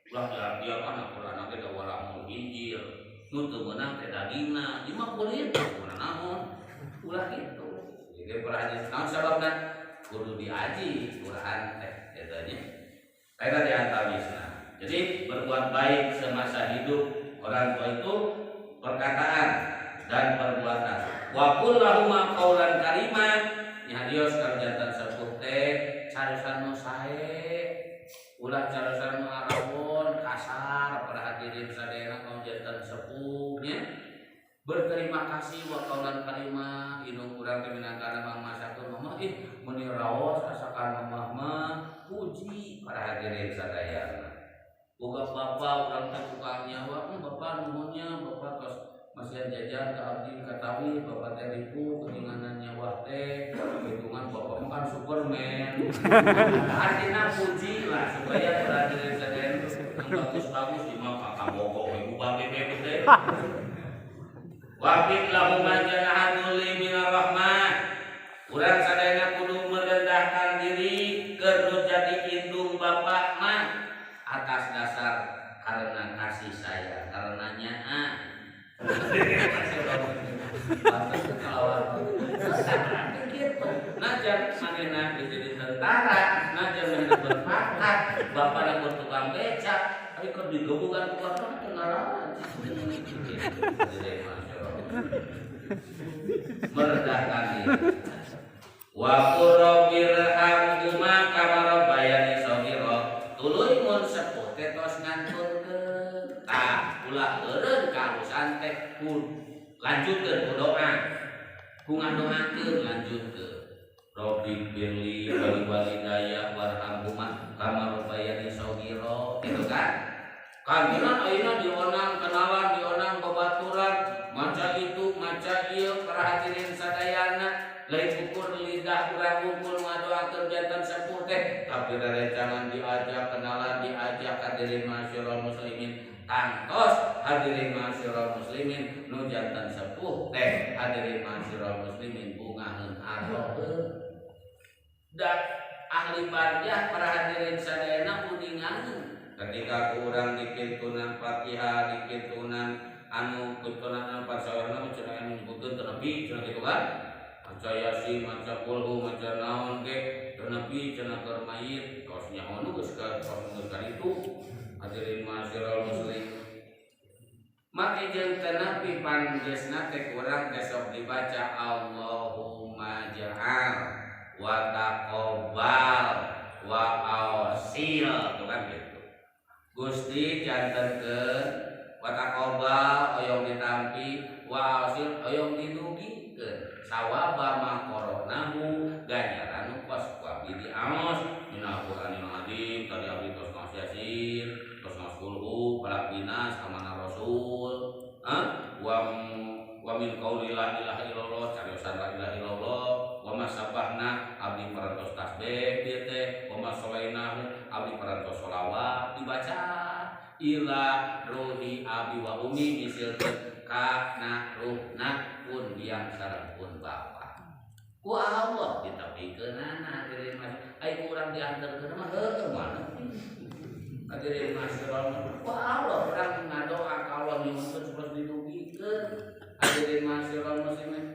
Ulah dia kan Qur'an ge da walamul hinjir nu teu meunang teh dagingna ieu mah kulit kumaha naon ulah kitu. Jadi perhatian naon sababna kudu diaji Qur'an teh eta nya. Eta di antawisna. Jadi berbuat baik semasa hidup Orang tua itu perkataan dan perbuatan. Wa qul lahum qaulan karima. Nya dios karjantan sepuh teh carisan nu sae. Ulah carisan nu arawon kasar para hadirin sadayana kaum jantan sepuhnya. Berterima kasih wa qaulan karima indung urang teh minangkana mangmasakeun mama meni raos asakan mamah mah puji para hadirin sadayana. Boga bapak urang teh tukang nyawa bapak nuhunnya bapak tos masih jajan ke abdi katawi bapak teh ripu keninganan nyawa teh hitungan bapak mah kan Superman. Artinya puji lah supaya para hadirin sadayana yang bagus-bagus di mah kakabogok ibu babe teh. Waqif lahum janaha dzulli minar rahmah. Urang sadayana kudu merendahkan diri keur jadi indung bapak mah atas dasar karena kasih sayang karena nyaa. Najan manehna jadi tentara, najan manehna berpangkat, bapakna bertukang becak, tapi kok digebukan keluarga tengarawan. Merendahkan diri. Wa qurbil hamhuma kama rabbayani shaghira. Tuluy mun sepuh teh tos nganturkeun. Tah ulah eureun karusan teh pun lanjutkeun ku doa. Ku ngadoakeun lanjutkeun. Rabbi birli wal walidayya warhamhuma kama rabbayani shaghira. Gitu kan? Kagiran ayeuna dionang kenalan dionang babaturan maca itu maca ieu para hadirin sadayana lain ukur lidah urang ngumpul ngadoakeun janten sepuh teh tapi rerencangan diajak kenalan diajak hadirin masyarul muslimin kantos hadirin masyarul muslimin nu janten sepuh teh hadirin masyarul muslimin bungaheun adoheun dan ahli barjah para hadirin sadayana kuningaheun ketika kurang dipintunan Fatihah dipintunan anu pintunan pasawarna cenah menyebutkeun terlebih cenah kitu kan maca yasin maca qulhu maca naon ge terlebih cenah keur mayit tos nyaho nu geus ka itu hadirin masyarul muslim make jeung teu nepi pangeusna teh kurang besok dibaca Allahumma ja'al wa taqabbal wa ausil tuh kan gitu. Gusti jantenkeun wa taqabbal oyong ditampi wa ausil oyong dinugikeun sawaba maqoronahu ganjaran nu kos ku abdi diaos minal Qur'anil azim tadi abdi tos maos yasin tos maos qulhu falaq binas amana rasul wa min qauli la ilaha illallah cariosan la ilaha illallah wa masabahna abdi parantos tasbih ieu teh wa masolainahu abdi parantos sholawat dibaca ila ruhi abi wa umi misilkeun kana ruhna pun biang sareng pun bapa ku Allah ditepikeunana hadirin mas ai urang dianterkeun mah heueuh mana hadirin masyaallah ku Allah urang ngadoa ka Allah nyuwun supaya didugikeun hadirin masyaallah muslimin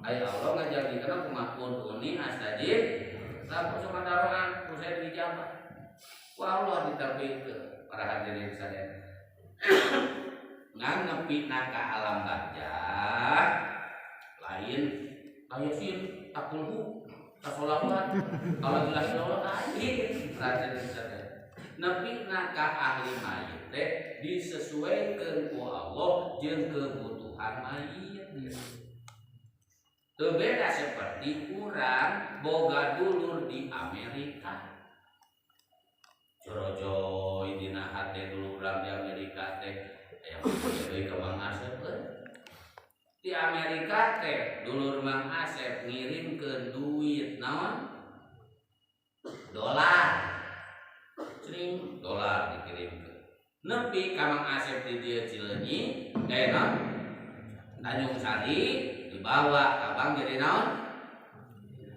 ai Allah ngajadikeun kumaha pun uni astajib lamun cuma daroan ku saya dijabah ku Allah ditepikeun para hadirin sadayana ngan ngepina ka alam barjah lain ayasin takulhu tasolawat kalau jelas lain hadirin sadayana nepina ka ahli mayit teh disesuaikeun ku Allah jeung kebutuhan mayit teu beda seperti urang boga dulur di Amerika Corojoy dina hate dulu urang di Amerika teh aya deui ka Mang Asep di Amerika teh dulur Mang Asep ngirimkeun duit naon dolar cering dolar dikirimkeun nepi ka Mang Asep di dieu Cileunyi naon Tanjung Sari dibawa ka bank jadi naon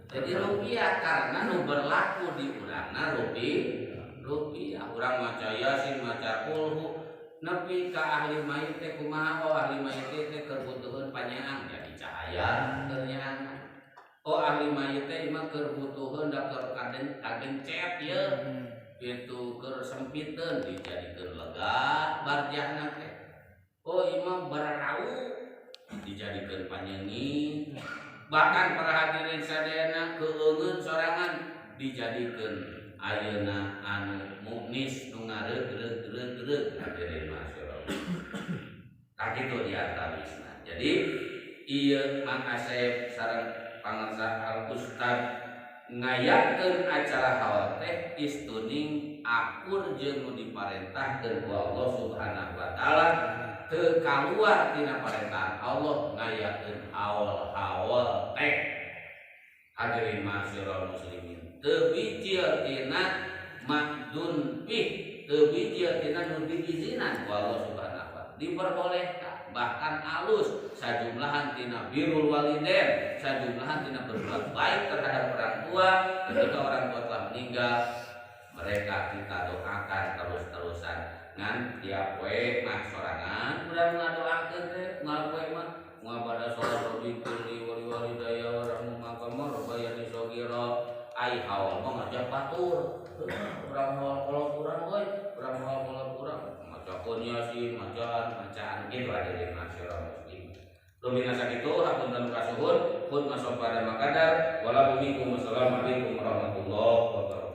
jadi rupiah karena nu berlaku di urangna rupiah urang maca yasin maca qulhu nepi ka ahli mayit teh kumaha ahli mayit teh keur butuheun panyaang jadi cahaya ternyana ahli mayit teh mah keur butuheun da keur kagencet ye itu keur sempiteun dijadikeun lega barjahna teh oh imam bararau dijadikan panyanyi, bahkan para hadirin sadayana keungeun sorangan dijadikan ayeuna anu muknis nu ngareug-reug hadirin masyaallah. Tah kitu diantawisna. Jadi ieu Mang Asep sareng pangarsa Al Ustad ngayakeun acara haul teh istuning akur jeung nu diparentahkeun ku Allah Subhanahu wa taala teu kaluar tina parentahan Allah ngayakeun haul teh. Hadirin masyaallah muslimin, teu bijil tina makdun bih, teu bijil tina nu diizinan ku Allah Subhanahu wa taala, diperbolehkan bahkan alus sajumlahan tina birrul walidain, sajumlahan tina berbuat baik terhadap orang tua. Ketika orang tua telah meninggal, mereka kita doakan terus-terusan ngan tiap poe mah sorangan urang ngadoakeun teh ngapoe mah pada sholat di kulli wali daya orang makamah robayani sogira ai haul mah ngajak batur urang haul kolot urang euy urang haul kolot urang macakeun yasin macaan kitu hadirin masyaallah muslim. Lumina sakitu hapunten kasuhun pun masopada makadar wala minkum. Wassalamualaikum warahmatullahi wabarakatuh.